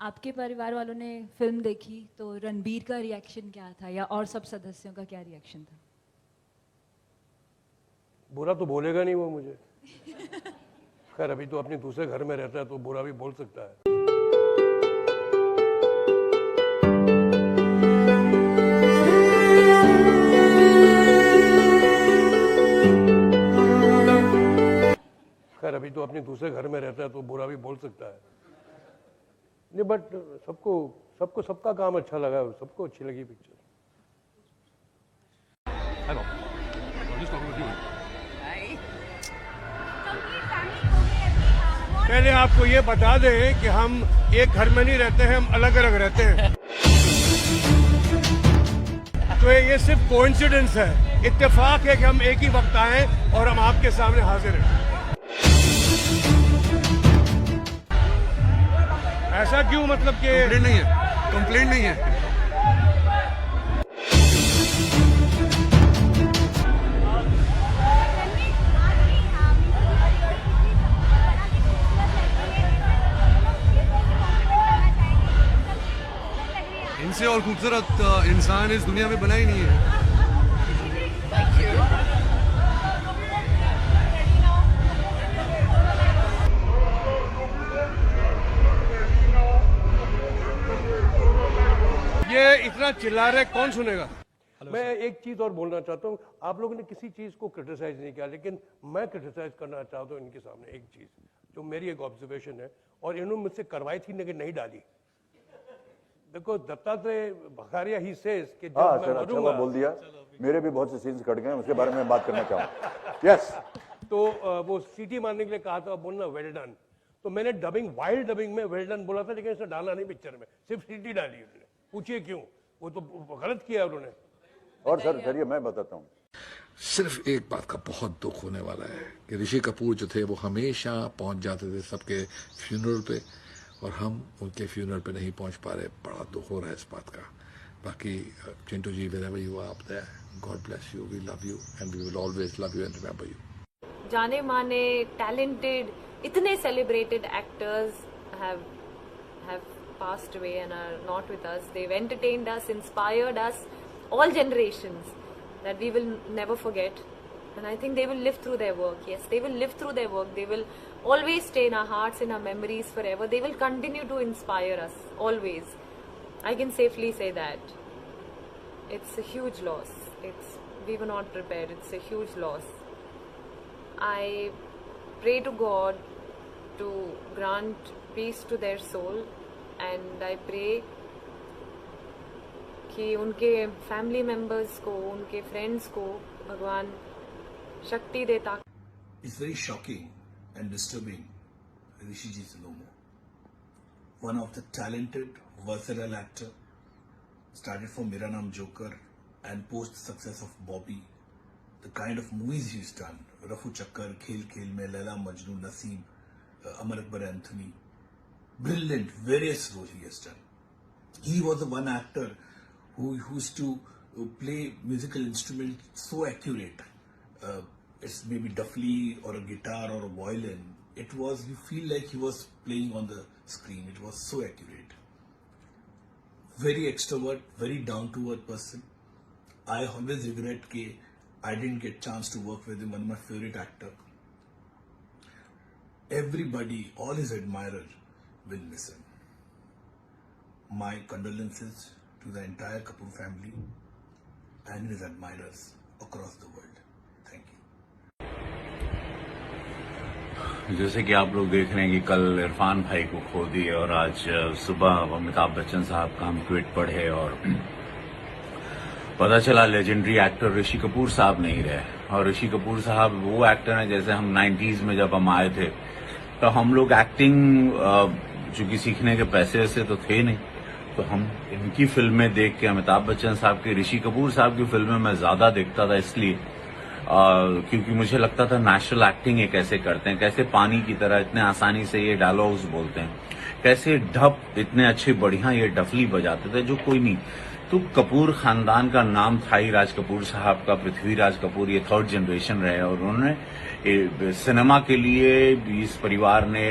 आपके परिवार वालों ने फिल्म देखी तो रणबीर का रिएक्शन क्या था या और सब सदस्यों का क्या रिएक्शन था? बुरा तो बोलेगा नहीं वो मुझे। खैर अभी तो अपने दूसरे घर में रहता है तो बुरा भी बोल सकता है। खैर अभी तो अपने दूसरे घर में रहता है तो बुरा भी बोल सकता है। नहीं बट सबको सबका काम अच्छा लगा, सबको अच्छी लगी पिक्चर। हेलो, पहले आपको ये बता दें कि हम एक घर में नहीं रहते हैं, हम अलग अलग रहते हैं। तो ये सिर्फ कोइंसिडेंस है, इत्तेफाक है कि हम एक ही वक्त आए और हम आपके सामने हाजिर हैं। ऐसा क्यों, मतलब कि कंप्लेंट नहीं है। इनसे और खूबसूरत इंसान इस दुनिया में बना ही नहीं है। ये इतना चिल्ला रहे, कौन सुनेगा? मैं एक चीज और बोलना चाहता हूँ, आप लोगों ने किसी चीज को क्रिटिसाइज नहीं किया, लेकिन मैं क्रिटिसाइज करना चाहता हूँ इनके सामने एक चीज जो मेरी एक ऑब्जर्वेशन है और इन्होंने मुझसे करवाई थी लेकिन नहीं डाली। देखो दत्तात्रेय भखारिया ही सेज कि जब मैं सर अच्छा बोल दिया, मेरे भी बहुत से सीन्स कट गए, उसके बारे में बात करना चाहूँ। यस, तो वो सीटी मारने के लिए कहा था, बोलना वेल डन, तो मैंने डबिंग वाइल्ड डबिंग में वेल डन बोला था, लेकिन इसने डाला नहीं पिक्चर में, सिर्फ सीटी डाली उन्होंने। पूछिए क्यों, वो तो गलत किया उन्होंने। और सर चलिए मैं बताता हूँ। सिर्फ एक बात का बहुत दुख होने वाला है कि ऋषि कपूर जो थे वो हमेशा पहुंच जाते थे सबके फ्यूनरल पे, और हम उनके फ्यूनरल पे नहीं पहुंच पा रहे। बड़ा दुख हो रहा है इस बात का। बाकी चिंटू जी, wherever you are up there, God bless you, we love you and we will always love you and remember you. जाने माने talented, इतने celebrated actors have passed away and are not with us. They've entertained us, inspired us, all generations, that we will never forget. And I think they will live through their work. Yes, they will live through their work. They will always stay in our hearts, in our memories forever. They will continue to inspire us, always. I can safely say that. It's a huge loss. We were not prepared. It's a huge loss. I pray to God to grant peace to their soul, and I pray कि उनके family members को, उनके friends को भगवान शक्ति देता। It's very shocking and disturbing. Rishi ji is no more. One of the talented, versatile actor. Started from Mera Naam Joker and post the success of Bobby. The kind of movies he's done: Rafu Chakkar, Khel Khel Mein, Laila Majnu, Naseem, Amar Akbar Anthony. Brilliant, various roles he has done. He was the one actor who used to play musical instruments so accurate. It's maybe duffly or a guitar or a violin. You feel like he was playing on the screen. It was so accurate. Very extrovert, very down-to-earth person. I always regret that I didn't get chance to work with him. One of my favorite actor. Everybody, all his admirers, will miss him. My condolences to the entire Kapoor family and his admirers across the world. Thank you. जैसे कि आप लोग देख रहे हैं कि कल इरफान भाई को खो दिए और आज सुबह अमिताभ बच्चन साहब का हम ट्वीट पढ़े और पता चला लेजेंडरी एक्टर ऋषि कपूर साहब नहीं रहे। और ऋषि कपूर साहब वो एक्टर हैं, जैसे हम 90s में जब हम आए थे तो हम लोग एक्टिंग चूंकि सीखने के पैसे से तो थे नहीं, तो हम इनकी फिल्में देख के, अमिताभ बच्चन साहब की, ऋषि कपूर साहब की फिल्में मैं ज्यादा देखता था, इसलिए क्योंकि मुझे लगता था नेचुरल एक्टिंग ये कैसे करते हैं, कैसे पानी की तरह इतने आसानी से ये डायलॉग्स बोलते हैं, कैसे ढप इतने अच्छे बढ़िया ये डफली बजाते थे जो कोई नहीं। तो कपूर खानदान का नाम था ही, राज कपूर साहब का, पृथ्वीराज कपूर, ये थर्ड जनरेशन रहे और उन्होंने सिनेमा के लिए इस परिवार ने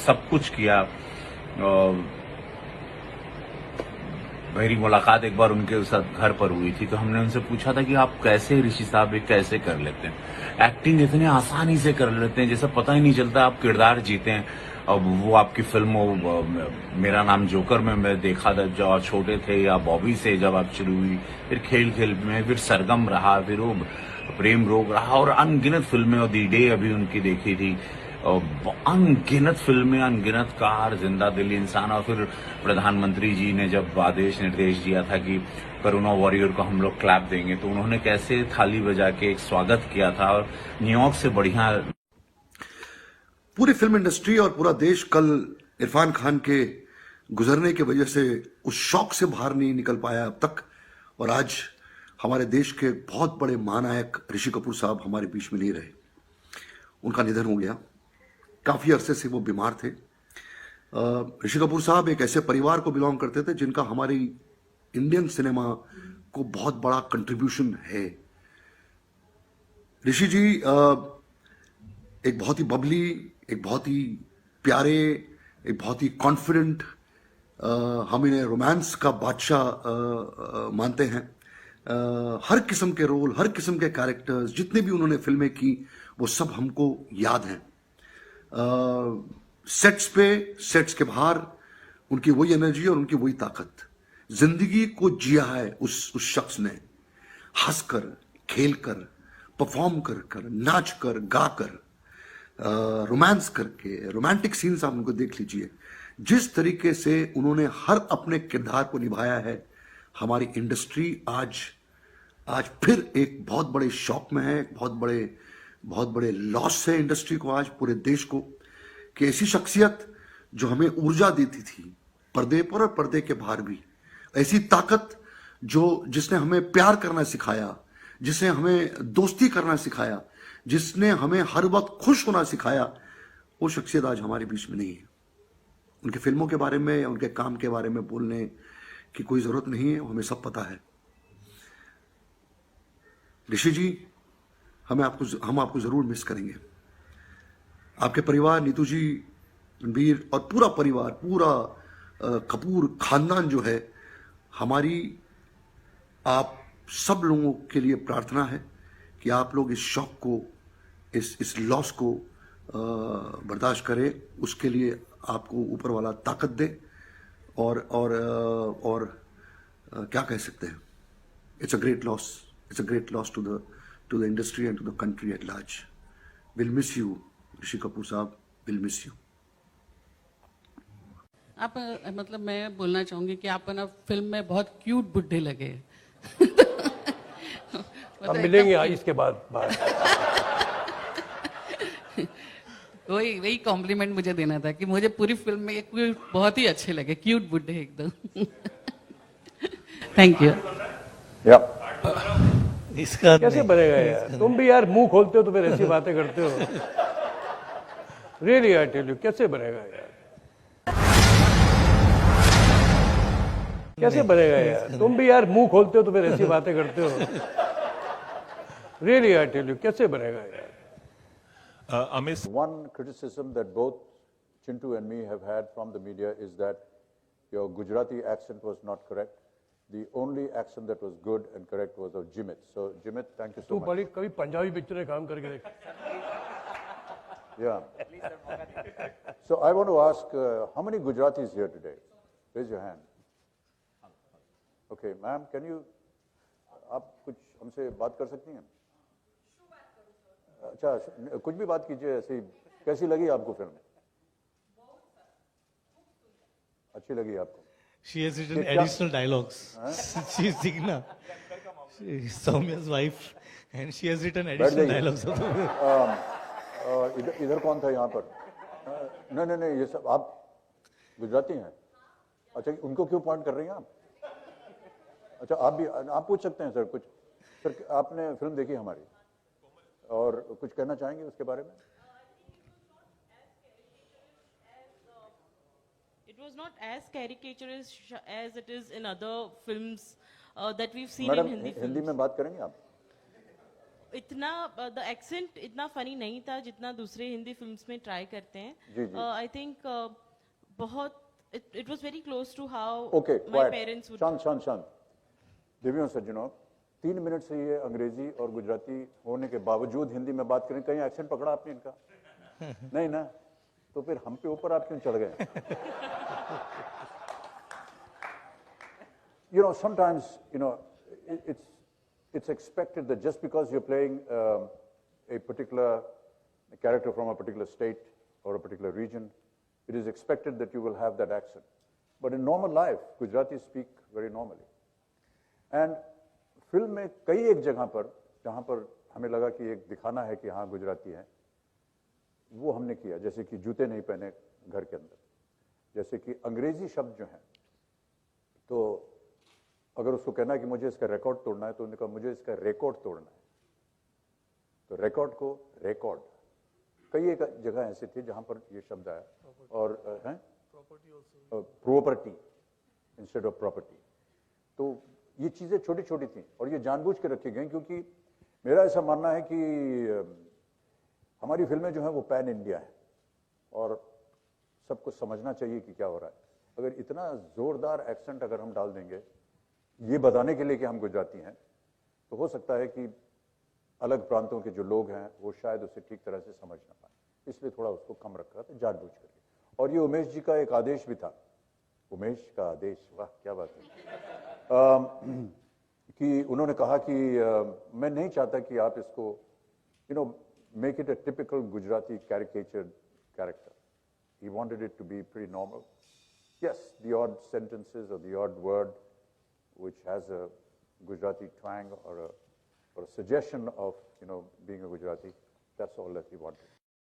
सब कुछ किया। मेरी मुलाकात एक बार उनके साथ घर पर हुई थी, तो हमने उनसे पूछा था कि आप कैसे ऋषि साहब ये कैसे कर लेते हैं, एक्टिंग इतने आसानी से कर लेते हैं जैसे पता ही नहीं चलता आप किरदार जीते हैं। अब वो आपकी फिल्म मेरा नाम जोकर में मैं देखा था जब आप छोटे थे, या बॉबी से जब आप शुरू हुई, फिर खेल खेल में, फिर सरगम रहा, फिर वो प्रेम रोग रहा, और अनगिनत फिल्में, और दी डे अभी उनकी देखी थी, अनगिनत फिल्में, अनगिनत कार, जिंदा दिल इंसान। और फिर प्रधानमंत्री जी ने जब आदेश निर्देश दिया था कि कोरोना वॉरियर को हम लोग क्लैप देंगे, तो उन्होंने कैसे थाली बजा के एक स्वागत किया था, और न्यूयॉर्क से बढ़िया। पूरी फिल्म इंडस्ट्री और पूरा देश कल इरफान खान के गुजरने की वजह से उस शौक से बाहर नहीं निकल पाया अब तक, और आज हमारे देश के बहुत बड़े महानायक ऋषि कपूर साहब हमारे बीच में नहीं रहे। उनका निधन हो गया। काफी अरसे से वो बीमार थे। ऋषि कपूर साहब एक ऐसे परिवार को बिलोंग करते थे जिनका हमारी इंडियन सिनेमा को बहुत बड़ा कंट्रीब्यूशन है। ऋषि जी एक बहुत ही बबली, एक बहुत ही प्यारे, एक बहुत ही कॉन्फिडेंट, हम इन्हें रोमांस का बादशाह मानते हैं। हर किस्म के रोल, हर किस्म के कैरेक्टर्स, जितने भी उन्होंने फिल्में की वो सब हमको याद हैं। सेट्स पे, सेट्स के बाहर उनकी वही एनर्जी और उनकी वही ताकत। जिंदगी को जिया है उस शख्स ने, हंसकर, खेलकर, परफॉर्म कर, नाच कर, गा कर, रोमांस करके, रोमांटिक सीन्स आप उनको देख लीजिए। जिस तरीके से उन्होंने हर अपने किरदार को निभाया है, हमारी इंडस्ट्री आज फिर एक बहुत बड़े शॉक में है, बहुत बड़े लॉस है इंडस्ट्री को, आज पूरे देश को, कि ऐसी शख्सियत जो हमें ऊर्जा देती थी पर्दे पर और पर्दे के बाहर भी, ऐसी ताकत जिसने हमें प्यार करना सिखाया, जिसने हमें दोस्ती करना सिखाया, जिसने हमें हर वक्त खुश होना सिखाया, वो शख्सियत आज हमारे बीच में नहीं है। उनके फिल्मों के बारे में या उनके काम के बारे में बोलने की कोई जरूरत नहीं है, हमें सब पता है। ऋषि जी, हम आपको जरूर मिस करेंगे। आपके परिवार, नीतू जी, रणबीर और पूरा परिवार, पूरा कपूर खानदान जो है, हमारी आप सब लोगों के लिए प्रार्थना है कि आप लोग इस शॉक को, इस लॉस को बर्दाश्त करें। उसके लिए आपको ऊपर वाला ताकत दे, और क्या कह सकते हैं, it's a great loss to the industry and to the country at large. Will miss you Rishi Kapoor साहब, विल मिस यू। आप मतलब मैं बोलना चाहूंगी कि आप ना फिल्म में बहुत क्यूट बुड्ढे लगे। हम मिलेंगे इसके बाद। वही कॉम्प्लीमेंट मुझे देना था कि मुझे पूरी फिल्म में एक बहुत ही अच्छे लगे, क्यूट बुड्ढे एकदम। Thank you. इसका कैसे बनेगा यार? तुम भी यार मुंह खोलते हो तो फिर ऐसी बातें करते हो। रियली आई टेल यू, कैसे बनेगा यार? कैसे बनेगा यार? तुम भी यार मुंह खोलते हो तो फिर ऐसी बातें करते हो। Really, I tell you, कैसे बनेगा यार? One criticism that both Chintu and me have had from the media is that your Gujarati accent was not correct. The only accent that was good and correct was of Jimit. So Jimit, thank you so much. तू बड़ी कभी Punjabi picture में काम करके देख। Yeah. So I want to ask, how many Gujaratis here today? Raise your hand. Okay, ma'am, can you, आप कुछ हमसे बात कर सकती हैं? अच्छा, कुछ भी बात कीजिए ऐसे ही। कैसी लगी आपको फिल्म? अच्छी लगी आपको? She has written additional dialogues. She is Digna, she is Soumya's wife, and she has written additional dialogues. इधर कौन था यहाँ पर? नहीं, ये सब आप गुजराती हैं? अच्छा, उनको क्यों पॉइंट कर रही हैं आप? अच्छा, आप पूछ सकते हैं सर कुछ। सर, आपने फिल्म देखी हमारी और कुछ कहना चाहेंगे उसके बारे में? It was not as caricaturist as it is in other films that we've seen madam, in Hindi films. Hindi में बात करेंगे आप? इतना the accent इतना funny नहीं था जितना दूसरे हिंदी फिल्म्स में ट्राई करते हैं। जी। I think बहुत it was very close to how Okay, my quiet. parents would. शांत देवियों सज्जनों 3 मिनट से ये अंग्रेजी और गुजराती होने के बावजूद हिंदी में बात करें, कहीं एक्सेंट पकड़ा आपने इनका? नहीं ना? तो फिर हम पे ऊपर आप क्यों चढ़ गए? You know, sometimes, you know, it's expected that just because you're playing a particular character from a particular state or a particular region, it is expected that you will have that accent. But in normal life, Gujaratis speak very normally. And film में कई एक जगह पर जहाँ पर हमें लगा कि एक दिखाना है कि हाँ गुजराती हैं, वो हमने किया, जैसे कि जूते नहीं पहने घर के अंदर, जैसे कि अंग्रेजी शब्द जो हैं, तो अगर उसको कहना है कि मुझे इसका रिकॉर्ड तोड़ना है, तो उन्होंने कहा मुझे इसका रिकॉर्ड तोड़ना है, तो रिकॉर्ड को रिकॉर्ड, कई एक जगह ऐसी थी जहाँ पर ये शब्द आया, और हैं प्रॉपर्टी इंस्टेड ऑफ प्रॉपर्टी। तो ये चीज़ें छोटी छोटी थी और ये जानबूझ के रखी गई, क्योंकि मेरा ऐसा मानना है कि हमारी फिल्में जो हैं वो पैन इंडिया है और सबको समझना चाहिए कि क्या हो रहा है। अगर इतना ज़ोरदार एक्सेंट अगर हम डाल देंगे ये बताने के लिए कि हम गुजराती हैं, तो हो सकता है कि अलग प्रांतों के जो लोग हैं वो शायद उसे ठीक तरह से समझ ना पाए, इसलिए थोड़ा उसको कम रखा था जानबूझ करके। और ये उमेश जी का एक आदेश भी था, उमेश का आदेश, वाह क्या बात है, कि उन्होंने कहा कि मैं नहीं चाहता कि आप इसको make it a typical Gujarati caricatured character. He wanted it to be pretty normal. Yes, the odd sentences or the odd word which has a Gujarati twang or a suggestion of being a Gujarati, that's all that he wanted.